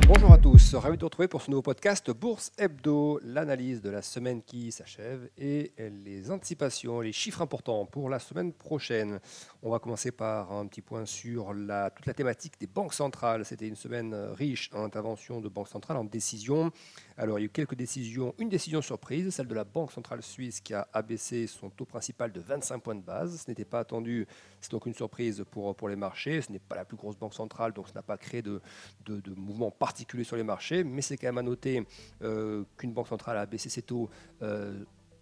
Bonjour à tous, ravi de vous retrouver pour ce nouveau podcast Bourse Hebdo, l'analyse de la semaine qui s'achève et les anticipations, les chiffres importants pour la semaine prochaine. On va commencer par un petit point sur toute la thématique des banques centrales. C'était une semaine riche en interventions de banques centrales, en décisions. Alors il y a eu quelques décisions, une décision surprise, celle de la Banque centrale suisse qui a abaissé son taux principal de 25 points de base. Ce n'était pas attendu, c'est donc une surprise pour les marchés. Ce n'est pas la plus grosse banque centrale, donc ça n'a pas créé de mouvements particuliers sur les marchés, mais c'est quand même à noter qu'une banque centrale a baissé ses taux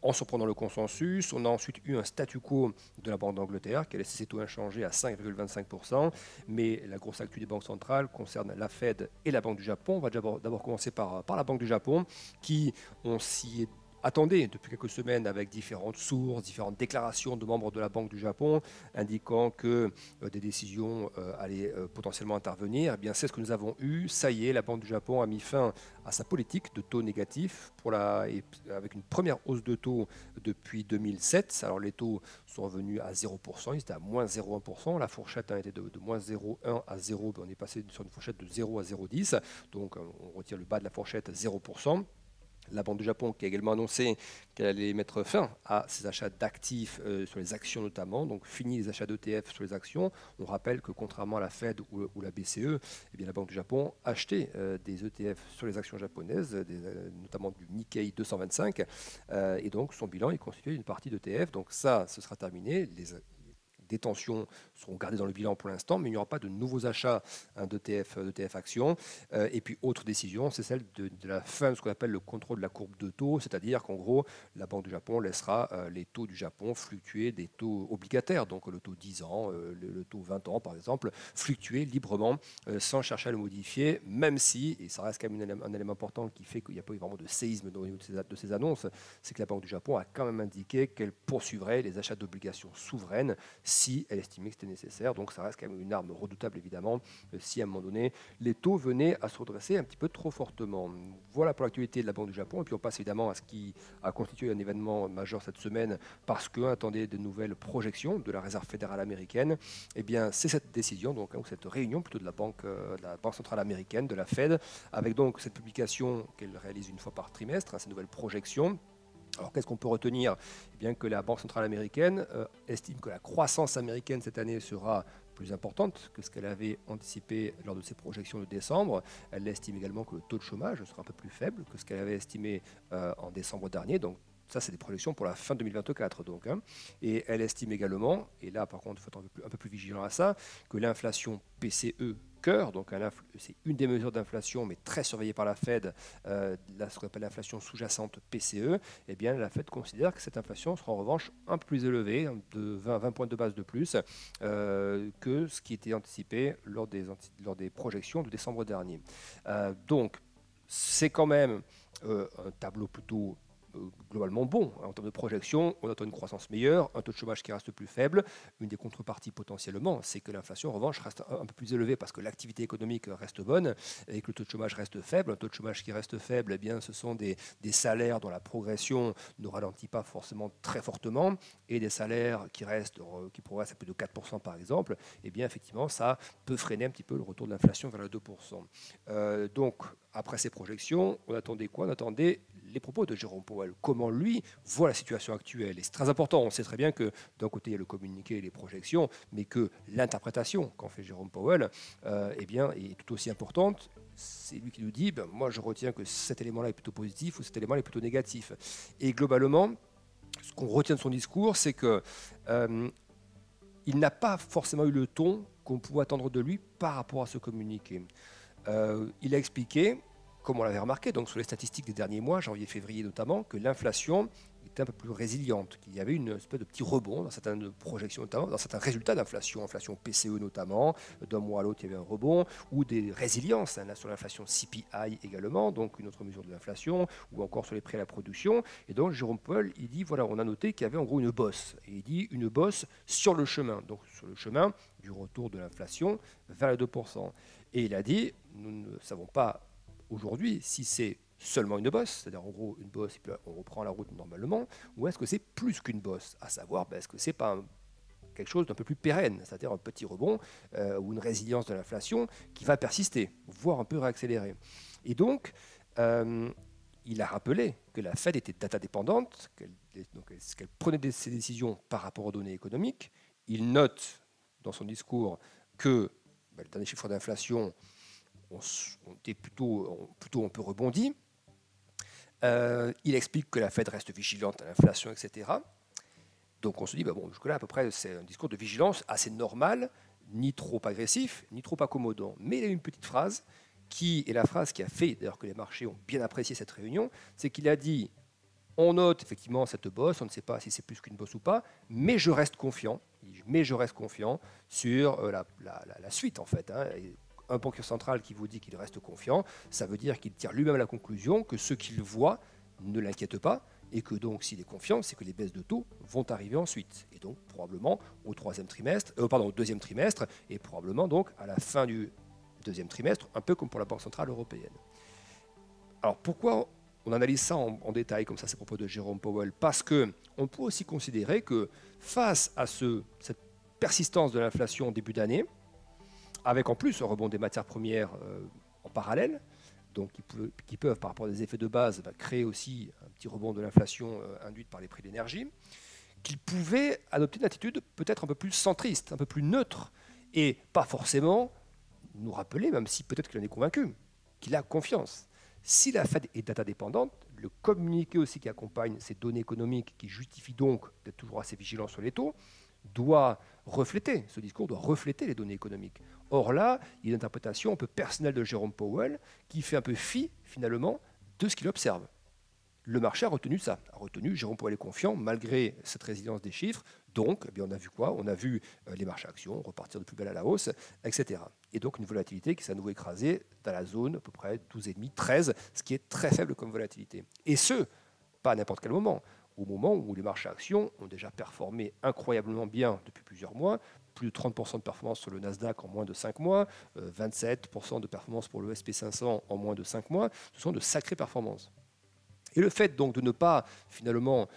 en surprenant le consensus. On a ensuite eu un statu quo de la Banque d'Angleterre qui a laissé ses taux inchangés à 5,25%, mais la grosse actu des banques centrales concerne la Fed et la Banque du Japon. On va d'abord commencer par la Banque du Japon, qui, on s'y est attendez depuis quelques semaines avec différentes sources, différentes déclarations de membres de la Banque du Japon indiquant que des décisions allaient potentiellement intervenir. Eh bien, c'est ce que nous avons eu. Ça y est, la Banque du Japon a mis fin à sa politique de taux négatif avec une première hausse de taux depuis 2007. Alors les taux sont revenus à 0%, ils étaient à moins 0,1%. La fourchette a été de moins 0,1 à 0. On est passé sur une fourchette de 0 à 0,10. Donc on retire le bas de la fourchette à 0%. La Banque du Japon qui a également annoncé qu'elle allait mettre fin à ses achats d'actifs sur les actions notamment, donc fini les achats d'ETF sur les actions. On rappelle que contrairement à la Fed ou la BCE, eh bien, la Banque du Japon achetait des ETF sur les actions japonaises, notamment du Nikkei 225, et donc son bilan est constitué d'une partie d'ETF. Donc ça, ce sera terminé. Les détentions seront gardées dans le bilan pour l'instant, mais il n'y aura pas de nouveaux achats d'ETF actions. Et puis, autre décision, c'est celle de la fin de ce qu'on appelle le contrôle de la courbe de taux, c'est-à-dire qu'en gros, la Banque du Japon laissera les taux du Japon fluctuer des taux obligataires, donc le taux 10 ans, le taux 20 ans par exemple, fluctuer librement sans chercher à le modifier, même si, et ça reste quand même un élément important qui fait qu'il n'y a pas eu vraiment de séisme au niveau de ces annonces, c'est que la Banque du Japon a quand même indiqué qu'elle poursuivrait les achats d'obligations souveraines si elle estimait que c'était nécessaire. Donc ça reste quand même une arme redoutable, évidemment, si à un moment donné, les taux venaient à se redresser un petit peu trop fortement. Voilà pour l'actualité de la Banque du Japon. Et puis on passe évidemment à ce qui a constitué un événement majeur cette semaine, parce qu'on attendait de nouvelles projections de la Réserve fédérale américaine. Eh bien, c'est cette décision, donc, ou cette réunion plutôt de la Banque centrale américaine, de la Fed, avec donc cette publication qu'elle réalise une fois par trimestre, ces nouvelles projections. Alors qu'est-ce qu'on peut retenir? Eh bien que la Banque centrale américaine estime que la croissance américaine cette année sera plus importante que ce qu'elle avait anticipé lors de ses projections de décembre. Elle estime également que le taux de chômage sera un peu plus faible que ce qu'elle avait estimé en décembre dernier. Donc ça, c'est des projections pour la fin 2024. Donc, hein. Et elle estime également, et là par contre il faut être un peu plus vigilant à ça, que l'inflation PCE cœur, donc c'est une des mesures d'inflation, mais très surveillée par la Fed, ce qu'on appelle l'inflation sous-jacente PCE, eh bien la Fed considère que cette inflation sera en revanche un peu plus élevée, de 20 points de base de plus, que ce qui était anticipé lors des projections de décembre dernier. Donc, c'est quand même un tableau plutôt globalement bon. En termes de projection, on attend une croissance meilleure, un taux de chômage qui reste plus faible. Une des contreparties potentiellement, c'est que l'inflation en revanche reste un peu plus élevée parce que l'activité économique reste bonne et que le taux de chômage reste faible. Un taux de chômage qui reste faible, eh bien, ce sont des salaires dont la progression ne ralentit pas forcément très fortement, et des salaires qui progressent à plus de 4% par exemple. Eh bien, effectivement, ça peut freiner un petit peu le retour de l'inflation vers le 2%. Donc, après ces projections, on attendait quoi? On attendait les propos de Jérôme Powell, comment lui voit la situation actuelle. Et c'est très important, on sait très bien que d'un côté il y a le communiqué et les projections, mais que l'interprétation qu'en fait Jérôme Powell eh bien, est tout aussi importante. C'est lui qui nous dit, moi je retiens que cet élément-là est plutôt positif ou cet élément-là est plutôt négatif. Et globalement, ce qu'on retient de son discours, c'est que il n'a pas forcément eu le ton qu'on pouvait attendre de lui par rapport à ce communiqué. Il a expliqué, comme on l'avait remarqué donc sur les statistiques des derniers mois, janvier-février notamment, que l'inflation était un peu plus résiliente, qu'il y avait une espèce de petit rebond dans certaines projections, notamment dans certains résultats d'inflation, inflation PCE notamment, d'un mois à l'autre il y avait un rebond, ou des résiliences sur l'inflation CPI également, donc une autre mesure de l'inflation, ou encore sur les prix à la production. Et donc Jérôme Powell, il dit, voilà, on a noté qu'il y avait en gros une bosse, et il dit une bosse sur le chemin, donc sur le chemin du retour de l'inflation vers les 2%. Et il a dit, nous ne savons pas aujourd'hui si c'est seulement une bosse, c'est-à-dire en gros une bosse et puis on reprend la route normalement, ou est-ce que c'est plus qu'une bosse, à savoir est-ce que c'est pas quelque chose d'un peu plus pérenne, c'est-à-dire un petit rebond ou une résilience de l'inflation qui va persister, voire un peu réaccélérer. Et donc, il a rappelé que la Fed était data dépendante, qu'elle prenait ses décisions par rapport aux données économiques. Il note dans son discours que les derniers chiffres d'inflation ont été plutôt un peu rebondis. Il explique que la Fed reste vigilante à l'inflation, etc. Donc on se dit, jusque-là, à peu près, c'est un discours de vigilance assez normal, ni trop agressif, ni trop accommodant. Mais il y a une petite phrase qui est la phrase qui a fait, d'ailleurs, que les marchés ont bien apprécié cette réunion, c'est qu'il a dit, on note effectivement cette bosse, on ne sait pas si c'est plus qu'une bosse ou pas, mais je reste confiant, sur la suite, en fait. Un banquier central qui vous dit qu'il reste confiant, ça veut dire qu'il tire lui-même la conclusion que ce qu'il voit ne l'inquiète pas, et que donc s'il est confiant, c'est que les baisses de taux vont arriver ensuite, et donc probablement au deuxième trimestre, et probablement donc à la fin du deuxième trimestre, un peu comme pour la Banque centrale européenne. Alors pourquoi on analyse ça en détail comme ça, ces propos de Jérôme Powell? Parce qu'on peut aussi considérer que face à cette persistance de l'inflation en début d'année, avec en plus un rebond des matières premières en parallèle, donc qui peuvent, par rapport à des effets de base, créer aussi un petit rebond de l'inflation induite par les prix de l'énergie, qu'il pouvait adopter une attitude peut-être un peu plus centriste, un peu plus neutre, et pas forcément nous rappeler, même si peut-être qu'il en est convaincu, qu'il a confiance. Si la Fed est data dépendante, le communiqué aussi qui accompagne ces données économiques, qui justifie donc d'être toujours assez vigilant sur les taux, ce discours doit refléter les données économiques. Or là, il y a une interprétation un peu personnelle de Jérôme Powell qui fait un peu fi, finalement, de ce qu'il observe. Le marché a retenu ça, Jérôme Powell est confiant malgré cette résilience des chiffres. Donc, on a vu quoi? On a vu les marchés actions repartir de plus belle à la hausse, etc. Et donc une volatilité qui s'est à nouveau écrasée dans la zone à peu près 12,5, 13, ce qui est très faible comme volatilité. Et ce, pas à n'importe quel moment. Au moment où les marchés actions ont déjà performé incroyablement bien depuis plusieurs mois, plus de 30% de performance sur le Nasdaq en moins de 5 mois, 27% de performance pour le SP500 en moins de 5 mois, ce sont de sacrées performances. Et le fait donc de ne pas finalement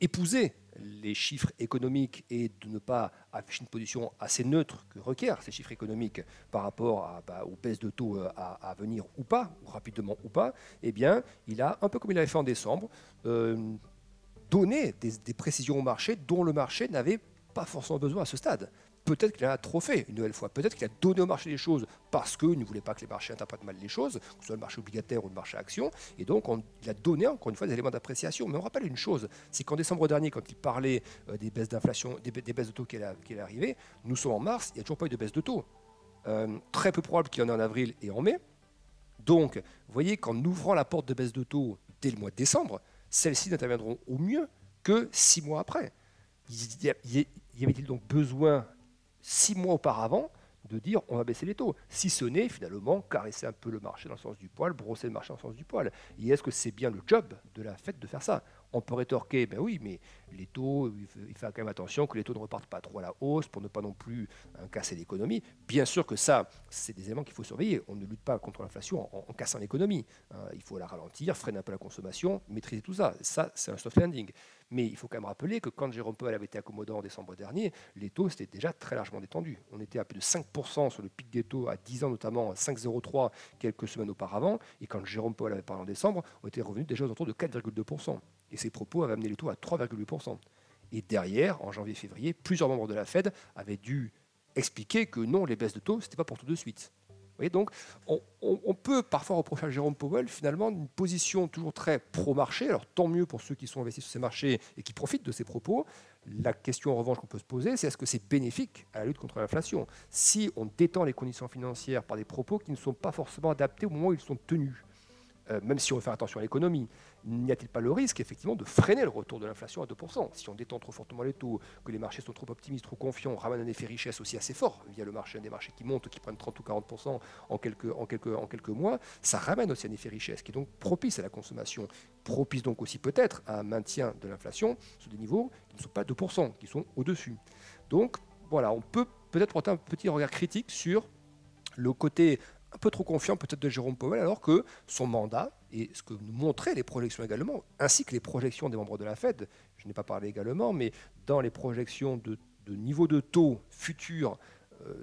épouser les chiffres économiques et de ne pas afficher une position assez neutre que requièrent ces chiffres économiques par rapport aux baisses de taux à venir ou pas, ou rapidement ou pas, eh bien, il a, un peu comme il avait fait en décembre, donné des précisions au marché dont le marché n'avait pas forcément besoin à ce stade. Peut-être qu'il en a trop fait une nouvelle fois. Peut-être qu'il a donné au marché des choses parce qu'il ne voulait pas que les marchés interprètent mal les choses, que ce soit le marché obligataire ou le marché action. Et donc, il a donné encore une fois des éléments d'appréciation. Mais on rappelle une chose, c'est qu'en décembre dernier, quand il parlait des baisses d'inflation, des baisses de taux qui allaient arriver, nous sommes en mars, il n'y a toujours pas eu de baisse de taux. Très peu probable qu'il y en ait en avril et en mai. Donc, vous voyez qu'en ouvrant la porte de baisse de taux dès le mois de décembre, celles-ci n'interviendront au mieux que 6 mois après. Y avait-il donc besoin 6 mois auparavant de dire on va baisser les taux, si ce n'est finalement caresser un peu le marché dans le sens du poil, brosser le marché dans le sens du poil? Et est-ce que c'est bien le job de la Fed de faire ça? On peut rétorquer, ben oui, mais les taux, il fait quand même attention que les taux ne repartent pas trop à la hausse pour ne pas non plus casser l'économie. Bien sûr que ça, c'est des éléments qu'il faut surveiller. On ne lutte pas contre l'inflation en cassant l'économie. Il faut la ralentir, freiner un peu la consommation, maîtriser tout ça. Ça, c'est un soft landing. Mais il faut quand même rappeler que quand Jérôme Powell avait été accommodant en décembre dernier, les taux étaient déjà très largement détendus. On était à plus de 5% sur le pic des taux à 10 ans, notamment à 5,03 quelques semaines auparavant. Et quand Jérôme Powell avait parlé en décembre, on était revenu déjà aux alentours de 4,2%. Et ses propos avaient amené les taux à 3,8%. Et derrière, en janvier-février, plusieurs membres de la Fed avaient dû expliquer que non, les baisses de taux, ce n'était pas pour tout de suite. Vous voyez, donc, on peut parfois reprocher à Jérôme Powell finalement une position toujours très pro-marché. Alors tant mieux pour ceux qui sont investis sur ces marchés et qui profitent de ces propos. La question en revanche qu'on peut se poser, c'est est-ce que c'est bénéfique à la lutte contre l'inflation si on détend les conditions financières par des propos qui ne sont pas forcément adaptés au moment où ils sont tenus? Même si on veut faire attention à l'économie, n'y a-t-il pas le risque effectivement de freiner le retour de l'inflation à 2%? Si on détend trop fortement les taux, que les marchés sont trop optimistes, trop confiants, on ramène un effet richesse aussi assez fort via le marché, des marchés qui montent, qui prennent 30 ou 40% en quelques mois, ça ramène aussi un effet richesse qui est donc propice à la consommation, propice donc aussi peut-être à un maintien de l'inflation sur des niveaux qui ne sont pas 2%, qui sont au-dessus. Donc voilà, on peut peut-être porter un petit regard critique sur le côté un peu trop confiant peut-être de Jérôme Powell, alors que son mandat, et ce que nous montraient les projections également, ainsi que les projections des membres de la Fed, je n'ai pas parlé également, mais dans les projections de de niveau de taux futur,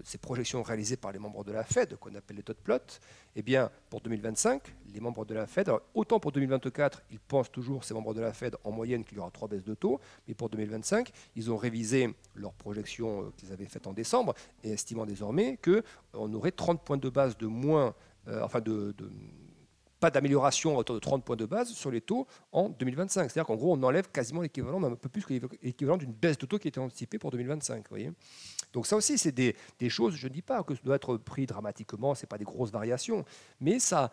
ces projections réalisées par les membres de la Fed, qu'on appelle les dot plots, eh bien, pour 2025, les membres de la Fed, alors, autant pour 2024, ils pensent toujours, ces membres de la Fed, en moyenne, qu'il y aura 3 baisses de taux, mais pour 2025, ils ont révisé leurs projections qu'ils avaient faites en décembre, et estimant désormais qu'on aurait 30 points de base de moins, pas d'amélioration à hauteur de 30 points de base sur les taux en 2025. C'est-à-dire qu'en gros, on enlève quasiment l'équivalent, même un peu plus que l'équivalent d'une baisse de taux qui était anticipée pour 2025. Vous voyez. Donc ça aussi, c'est des choses, je ne dis pas que ça doit être pris dramatiquement, ce n'est pas des grosses variations, mais ça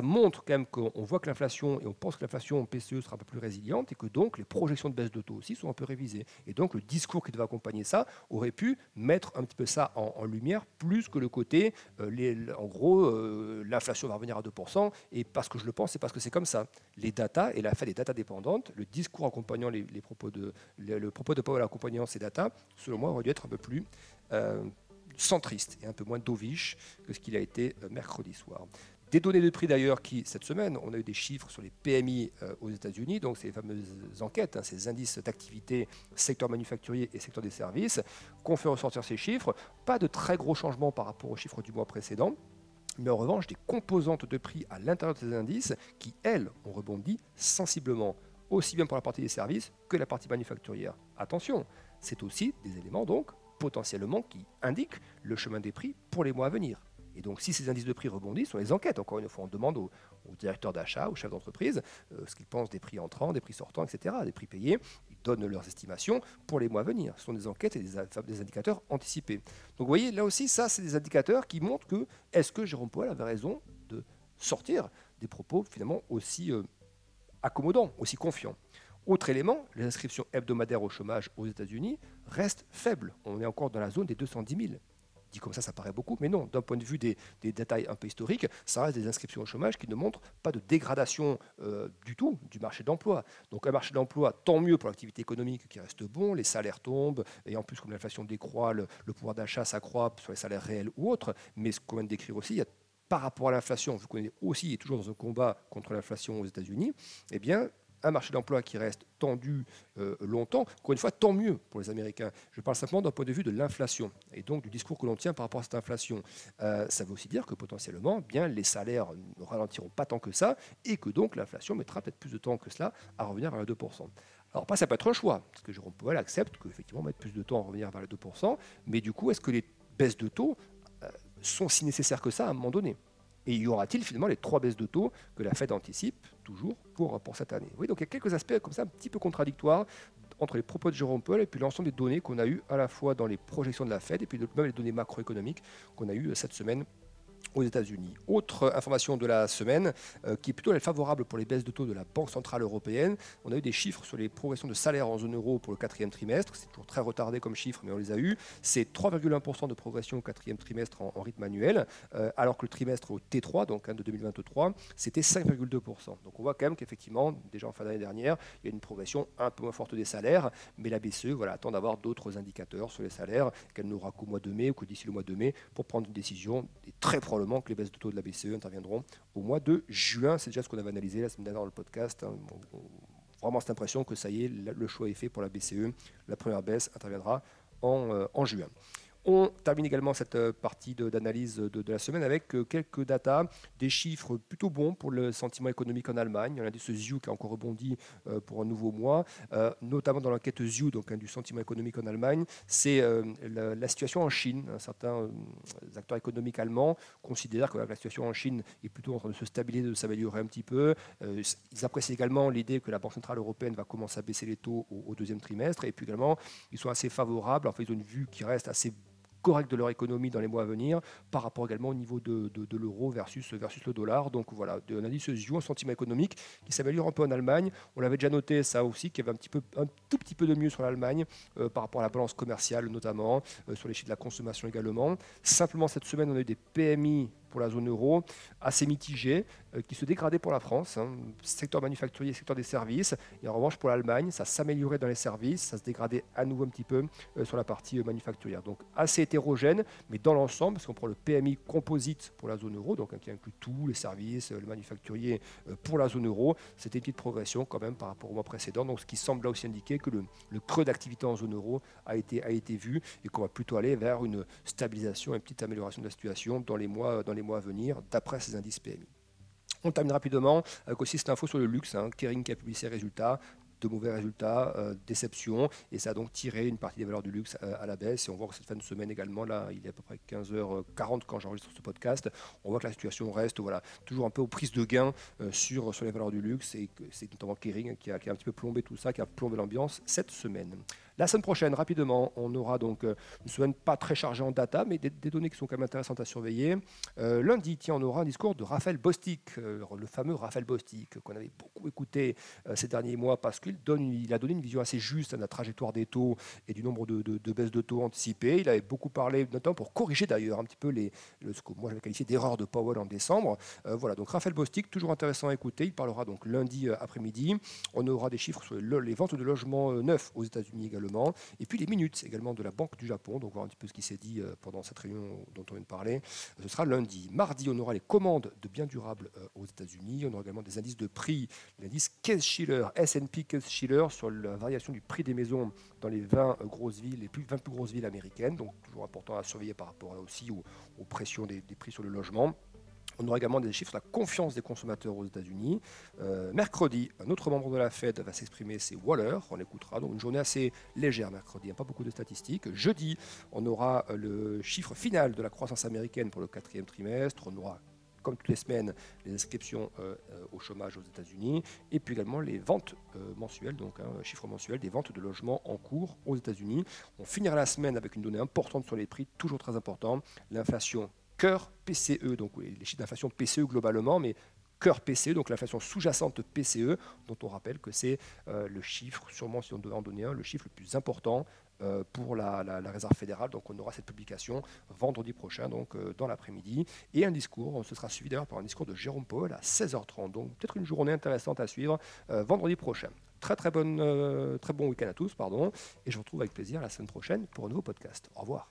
montre quand même qu'on voit que l'inflation, et on pense que l'inflation en PCE sera un peu plus résiliente, et que donc les projections de baisse de taux aussi sont un peu révisées. Et donc le discours qui devait accompagner ça aurait pu mettre un petit peu ça en lumière, plus que le côté, en gros, l'inflation va revenir à 2%, et parce que je le pense, c'est parce que c'est comme ça. Les datas, et la Fed est data dépendante, le discours accompagnant le propos de Powell accompagnant ces datas, selon moi, aurait dû être un peu plus centriste et un peu moins dovish que ce qu'il a été mercredi soir. Des données de prix d'ailleurs qui, cette semaine, on a eu des chiffres sur les PMI aux États-Unis, donc ces fameuses enquêtes, ces indices d'activité secteur manufacturier et secteur des services, qu'on fait ressortir ces chiffres. Pas de très gros changements par rapport aux chiffres du mois précédent, mais en revanche des composantes de prix à l'intérieur de ces indices qui, elles, ont rebondi sensiblement, aussi bien pour la partie des services que la partie manufacturière. Attention, c'est aussi des éléments donc potentiellement qui indiquent le chemin des prix pour les mois à venir. Et donc, si ces indices de prix rebondissent, sur les enquêtes, encore une fois, on demande aux directeurs d'achat, aux chefs d'entreprise, ce qu'ils pensent des prix entrants, des prix sortants, etc., des prix payés. Ils donnent leurs estimations pour les mois à venir. Ce sont des enquêtes et des indicateurs anticipés. Donc, vous voyez, là aussi, ça, c'est des indicateurs qui montrent que, est-ce que Jérôme Powell avait raison de sortir des propos, finalement, aussi accommodants, aussi confiants. Autre élément, les inscriptions hebdomadaires au chômage aux États-Unis restent faibles. On est encore dans la zone des 210 000. Dit comme ça paraît beaucoup, mais non, d'un point de vue des détails un peu historiques, ça reste des inscriptions au chômage qui ne montrent pas de dégradation du tout du marché de l'emploi. Donc un marché de l'emploi, tant mieux pour l'activité économique qui reste bon, les salaires tombent, et en plus comme l'inflation décroît, le pouvoir d'achat s'accroît sur les salaires réels ou autres, mais ce qu'on vient de décrire aussi, il y a par rapport à l'inflation, vu qu'on est aussi toujours dans un combat contre l'inflation aux États-Unis, eh bien, un marché d'emploi qui reste tendu longtemps, encore une fois, tant mieux pour les Américains. Je parle simplement d'un point de vue de l'inflation et donc du discours que l'on tient par rapport à cette inflation. Ça veut aussi dire que potentiellement, bien, les salaires ne ralentiront pas tant que ça et que donc l'inflation mettra peut-être plus de temps que cela à revenir vers les 2%. Alors, ça peut être un choix, parce que Jérôme Powell accepte qu'effectivement, mettre plus de temps à revenir vers les 2%, mais du coup, est-ce que les baisses de taux sont si nécessaires que ça à un moment donné ? Et y aura-t-il finalement les 3 baisses de taux que la Fed anticipe toujours pour cette année? Oui, donc il y a quelques aspects comme ça un petit peu contradictoires entre les propos de Jérôme Powell et puis l'ensemble des données qu'on a eues à la fois dans les projections de la Fed et puis même les données macroéconomiques qu'on a eues cette semaine aux États-Unis. Autre information de la semaine qui est plutôt favorable pour les baisses de taux de la Banque centrale européenne. On a eu des chiffres sur les progressions de salaire en zone euro pour le 4e trimestre. C'est toujours très retardé comme chiffre, mais on les a eus. C'est 3,1% de progression au 4e trimestre en rythme annuel, alors que le trimestre au T3, donc de 2023, c'était 5,2%. Donc on voit quand même qu'effectivement, déjà en fin d'année dernière, il y a une progression un peu moins forte des salaires, mais la BCE attend d'avoir d'autres indicateurs sur les salaires qu'elle n'aura qu'au mois de mai ou que d'ici le mois de mai pour prendre une décision très probablement que les baisses de taux de la BCE interviendront au mois de juin. C'est déjà ce qu'on avait analysé la semaine dernière dans le podcast. Vraiment cette impression que ça y est, le choix est fait pour la BCE. La première baisse interviendra en juin. On termine également cette partie d'analyse de la semaine avec quelques datas, des chiffres plutôt bons pour le sentiment économique en Allemagne. L'indice ZIU qui a encore rebondi pour un nouveau mois, notamment dans l'enquête ZIU, donc du sentiment économique en Allemagne. C'est la situation en Chine. Certains acteurs économiques allemands considèrent que la situation en Chine est plutôt en train de se stabiliser, de s'améliorer un petit peu. Ils apprécient également l'idée que la Banque centrale européenne va commencer à baisser les taux au 2e trimestre. Et puis également, ils sont assez favorables. Enfin, ils ont une vue qui reste assez correct de leur économie dans les mois à venir par rapport également au niveau de l'euro versus le dollar. Donc voilà, on a dit ce ZIU, un sentiment économique qui s'améliore un peu en Allemagne. On l'avait déjà noté ça aussi, qu'il y avait un tout petit peu de mieux sur l'Allemagne par rapport à la balance commerciale notamment, sur les chiffres de la consommation également. Simplement cette semaine, on a eu des PMI pour la zone euro, assez mitigé, qui se dégradait pour la France, secteur manufacturier, secteur des services. Et en revanche, pour l'Allemagne, ça s'améliorait dans les services, ça se dégradait à nouveau un petit peu sur la partie manufacturière. Donc assez hétérogène, mais dans l'ensemble, parce qu'on prend le PMI composite pour la zone euro, donc qui inclut tous les services, le manufacturier pour la zone euro, c'était une petite progression quand même par rapport au mois précédent. Donc ce qui semble là aussi indiquer que le creux d'activité en zone euro a été vu et qu'on va plutôt aller vers une stabilisation et une petite amélioration de la situation dans les mois à venir, d'après ces indices PMI. On termine rapidement avec aussi cette info sur le luxe. Kering qui a publié ses résultats, de mauvais résultats, déception, et ça a donc tiré une partie des valeurs du luxe à la baisse. Et on voit que cette fin de semaine également, là, il est à peu près 15h40 quand j'enregistre ce podcast, on voit que la situation reste toujours un peu aux prises de gain sur les valeurs du luxe, et que c'est notamment Kering qui a un petit peu plombé tout ça, qui a plombé l'ambiance cette semaine. La semaine prochaine, rapidement, on aura donc une semaine pas très chargée en data, mais des données qui sont quand même intéressantes à surveiller. Lundi, on aura un discours de Raphaël Bostic, le fameux Raphaël Bostic, qu'on avait beaucoup écouté ces derniers mois, parce qu'il a donné une vision assez juste de la trajectoire des taux et du nombre de baisses de taux anticipées. Il avait beaucoup parlé, notamment pour corriger d'ailleurs un petit peu ce que moi j'avais qualifié d'erreur de Powell en décembre. Voilà, donc Raphaël Bostic, toujours intéressant à écouter. Il parlera donc lundi après-midi. On aura des chiffres sur les ventes de logements neufs aux États-Unis également. Et puis les minutes également de la Banque du Japon, donc voir un petit peu ce qui s'est dit pendant cette réunion dont on vient de parler. Ce sera lundi. Mardi, on aura les commandes de biens durables aux États-Unis. On aura également des indices de prix, l'indice Case-Shiller, S&P Case-Shiller sur la variation du prix des maisons dans les 20 grosses villes, les 20 plus grosses villes américaines. Donc toujours important à surveiller par rapport aussi aux pressions des prix sur le logement. On aura également des chiffres de la confiance des consommateurs aux États-Unis. Mercredi, un autre membre de la Fed va s'exprimer, c'est Waller. On l'écoutera. Donc une journée assez légère mercredi, pas beaucoup de statistiques. Jeudi, on aura le chiffre final de la croissance américaine pour le 4e trimestre. On aura, comme toutes les semaines, les inscriptions au chômage aux États-Unis, et puis également les ventes mensuelles, donc un chiffre mensuel des ventes de logements en cours aux États-Unis. On finira la semaine avec une donnée importante sur les prix, toujours très important, l'inflation cœur PCE, donc les chiffres d'inflation PCE globalement, mais cœur PCE, donc l'inflation sous-jacente PCE, dont on rappelle que c'est le chiffre, sûrement si on devait en donner un, le chiffre le plus important pour la Réserve fédérale. Donc on aura cette publication vendredi prochain, donc dans l'après-midi, et un discours, ce sera suivi d'ailleurs par un discours de Jérôme Powell à 16h30, donc peut-être une journée intéressante à suivre vendredi prochain. Très bon week-end à tous, et je vous retrouve avec plaisir la semaine prochaine pour un nouveau podcast. Au revoir.